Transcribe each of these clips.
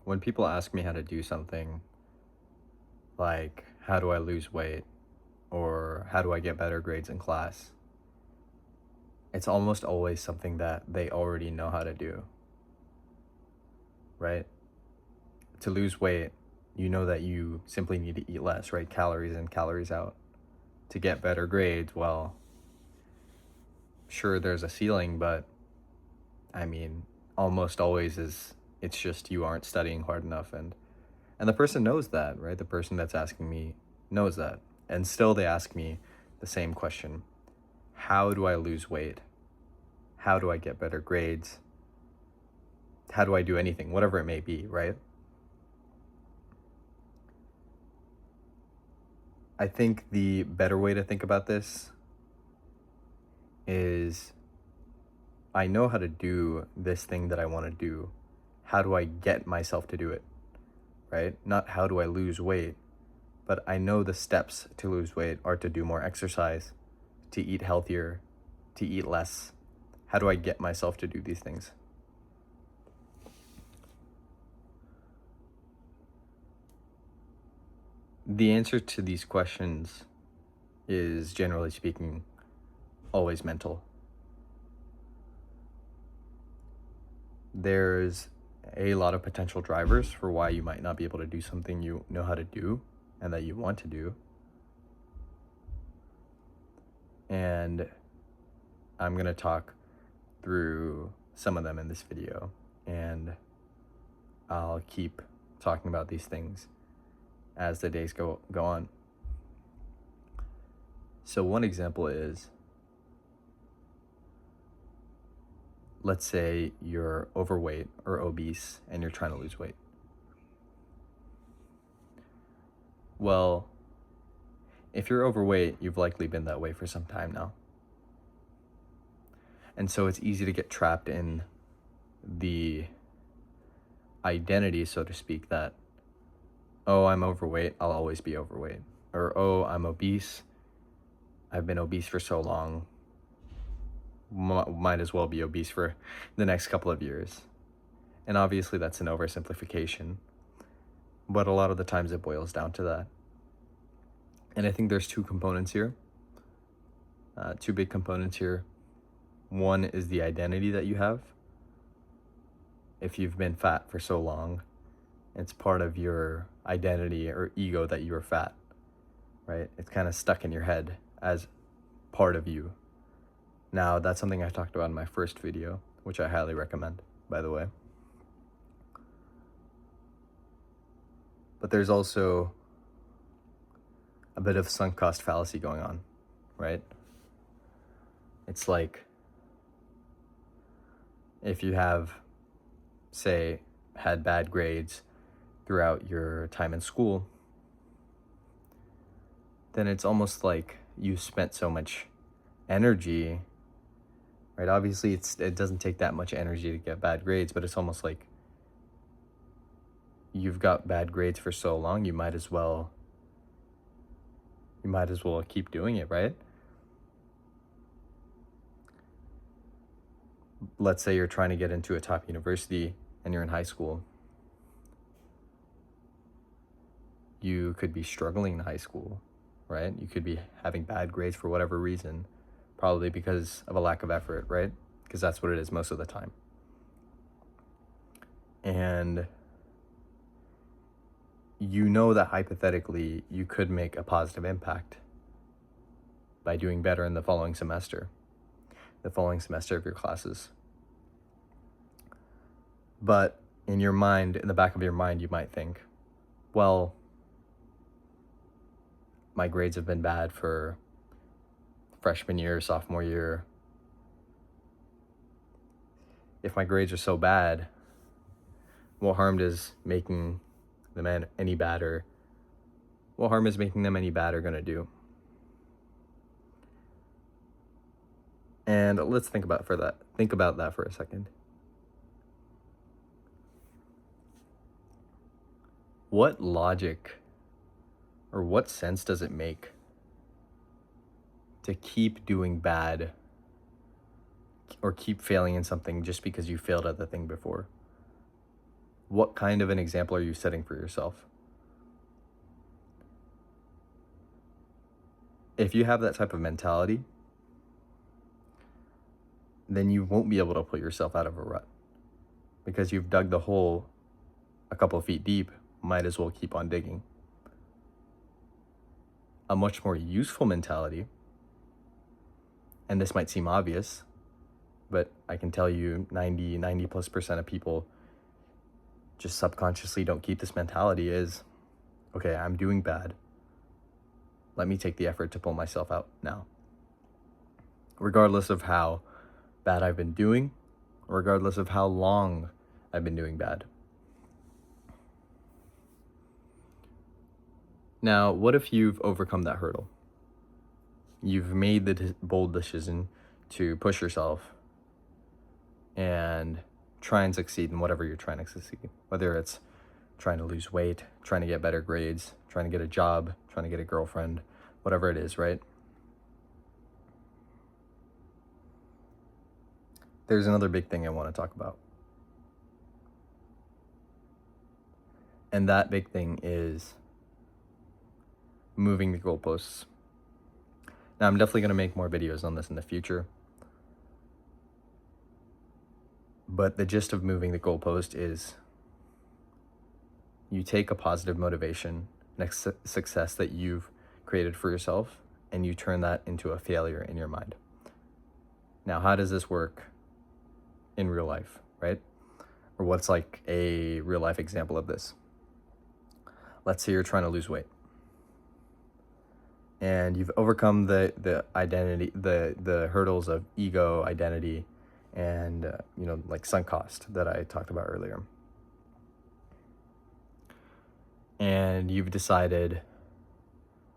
When people ask me how to do something, like how do I lose weight or how do I get better grades in class, it's almost always something that they already know how to do, right? To lose weight, you know that you simply need to eat less, right? Calories in, calories out. To get better grades, well, sure, there's a ceiling, but I mean, almost always is it's just you aren't studying hard enough, and the person knows that, right? The person that's asking me knows that. And still they ask me the same question. How do I lose weight? How do I get better grades? How do I do anything, whatever it may be, right? I think the better way to think about this is I know how to do this thing that I want to do. How do I get myself to do it, right? Not how do I lose weight, but I know the steps to lose weight are to do more exercise, to eat healthier, to eat less. How do I get myself to do these things? The answer to these questions is, generally speaking, always mental. There's a lot of potential drivers for why you might not be able to do something you know how to do and that you want to do. And I'm going to talk through some of them in this video, and I'll keep talking about these things as the days go on. So one example is, let's say you're overweight or obese and you're trying to lose weight. Well, if you're overweight, you've likely been that way for some time now. And so it's easy to get trapped in the identity, so to speak, that, oh, I'm overweight, I'll always be overweight. Or, oh, I'm obese, I've been obese for so long, might as well be obese for the next couple of years. And obviously that's an oversimplification, but a lot of the times it boils down to that. And I think there's two components here, two big components here. One is the identity that you have. If you've been fat for so long, it's part of your identity or ego that you are fat, right? It's kind of stuck in your head as part of you. Now, that's something I talked about in my first video, which I highly recommend, by the way. But there's also a bit of sunk cost fallacy going on, right? It's like if you have, say, had bad grades throughout your time in school, then it's almost like you spent so much energy, right? Obviously, it doesn't take that much energy to get bad grades, but it's almost like you've got bad grades for so long, you might as well keep doing it, right? Let's say you're trying to get into a top university and you're in high school. You could be struggling in high school, right? You could be having bad grades for whatever reason, probably because of a lack of effort, right? Because that's what it is most of the time. And you know that hypothetically you could make a positive impact by doing better in the following semester of your classes. But in your mind, in the back of your mind, you might think, well, my grades have been bad for freshman year, sophomore year. If my grades are so bad, what harm does making them any badder? What harm is making them any badder gonna do? And let's think about that for a second. What logic or what sense does it make to keep doing bad or keep failing in something just because you failed at the thing before? What kind of an example are you setting for yourself? If you have that type of mentality, then you won't be able to pull yourself out of a rut, because you've dug the hole a couple of feet deep. Might as well keep on digging. A much more useful mentality, and this might seem obvious, but I can tell you 90+ % of people just subconsciously don't keep this mentality, is, okay, I'm doing bad. Let me take the effort to pull myself out now. Regardless of how bad I've been doing, regardless of how long I've been doing bad. Now, what if you've overcome that hurdle? You've made the bold decision to push yourself and try and succeed in whatever you're trying to succeed. Whether it's trying to lose weight, trying to get better grades, trying to get a job, trying to get a girlfriend, whatever it is, right? There's another big thing I want to talk about. And that big thing is moving the goalposts. Now, I'm definitely going to make more videos on this in the future. But the gist of moving the goalpost is you take a positive motivation, next success that you've created for yourself, and you turn that into a failure in your mind. Now, how does this work in real life, right? Or what's like a real life example of this? Let's say you're trying to lose weight, and you've overcome the identity, the hurdles of ego, identity, and like sunk cost that I talked about earlier. And you've decided,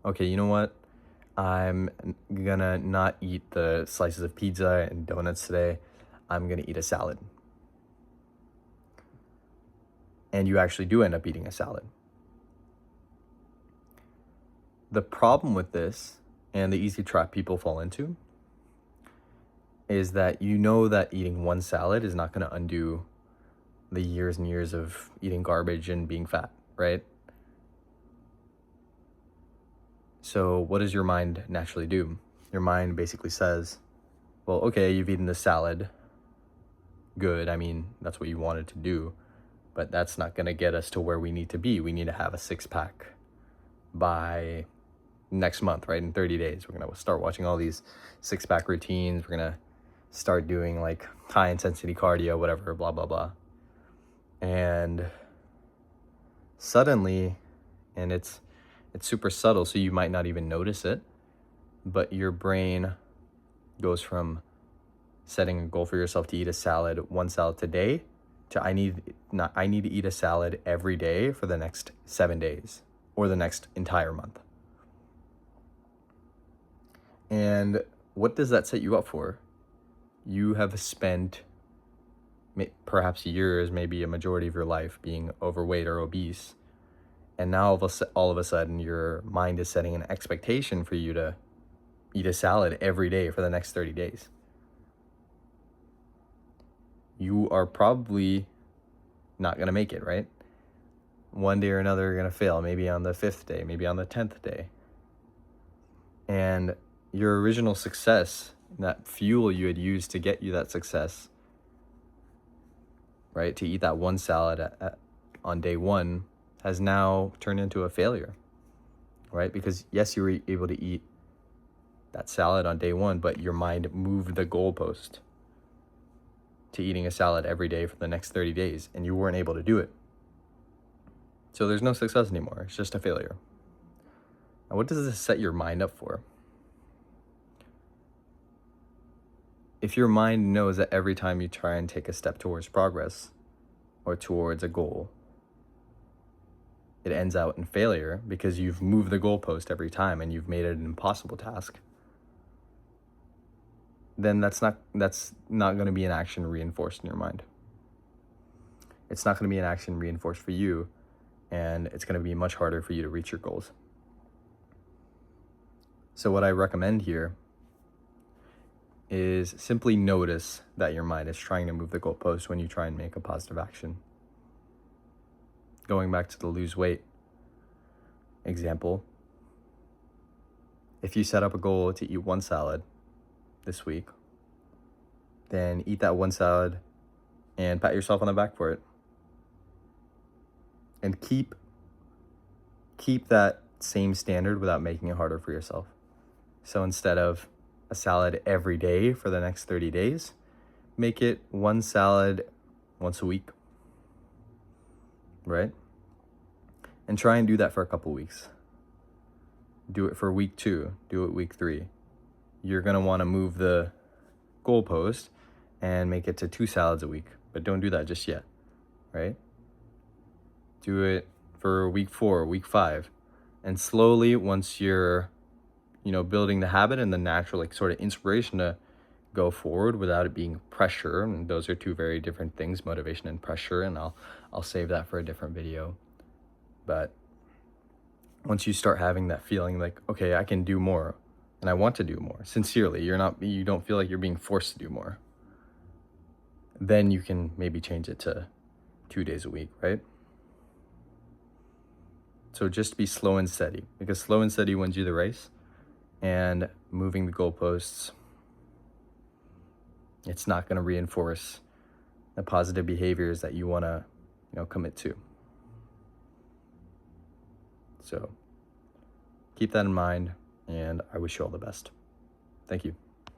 okay, you know what? I'm gonna not eat the slices of pizza and donuts today. I'm gonna eat a salad. And you actually do end up eating a salad. The problem with this, and the easy trap people fall into, is that you know that eating one salad is not going to undo the years and years of eating garbage and being fat, right? So what does your mind naturally do? Your mind basically says, well, okay, you've eaten the salad. Good. I mean, that's what you wanted to do. But that's not going to get us to where we need to be. We need to have a 6-pack by next month, right? In 30 days, we're going to start watching all these 6-pack routines. We're going to start doing like high intensity cardio, whatever, blah, blah, blah. And suddenly, and it's super subtle, so you might not even notice it, but your brain goes from setting a goal for yourself to eat a salad, one salad today, to I need to eat a salad every day for the next 7 days or the next entire month. And what does that set you up for? You have spent perhaps years, maybe a majority of your life, being overweight or obese. And now all of a sudden, your mind is setting an expectation for you to eat a salad every day for the next 30 days. You are probably not going to make it, right? One day or another, you're going to fail, maybe on the 5th day, maybe on the 10th day. And your original success, that fuel you had used to get you that success, right, to eat that one salad on day one, has now turned into a failure, right? Because yes, you were able to eat that salad on day one, but your mind moved the goalpost to eating a salad every day for the next 30 days, and you weren't able to do it. So there's no success anymore. It's just a failure. Now, what does this set your mind up for? If your mind knows that every time you try and take a step towards progress or towards a goal, it ends out in failure because you've moved the goalpost every time and you've made it an impossible task, then that's not going to be an action reinforced in your mind. It's not going to be an action reinforced for you, and it's going to be much harder for you to reach your goals. So what I recommend here is simply notice that your mind is trying to move the goalpost when you try and make a positive action. going back to the lose weight example, if you set up a goal to eat one salad this week, then eat that one salad and pat yourself on the back for it. And keep that same standard without making it harder for yourself. So instead of a salad every day for the next 30 days, make it one salad once a week, right? And try and do that for a couple weeks. Do it for week 2, do it week 3. You're gonna wanna move the goalpost and make it to 2 salads a week, but don't do that just yet, right? Do it for week 4, week 5, and slowly, once you're, building the habit and the natural, sort of inspiration to go forward without it being pressure, and those are two very different things, motivation and pressure, and I'll save that for a different video. But once you start having that feeling like, okay, I can do more, and I want to do more, sincerely, you don't feel like you're being forced to do more, then you can maybe change it to 2 days a week, right? So just be slow and steady, because slow and steady wins you the race, and moving the goalposts, it's not going to reinforce the positive behaviors that you want to, commit to. So keep that in mind, and I wish you all the best. Thank you.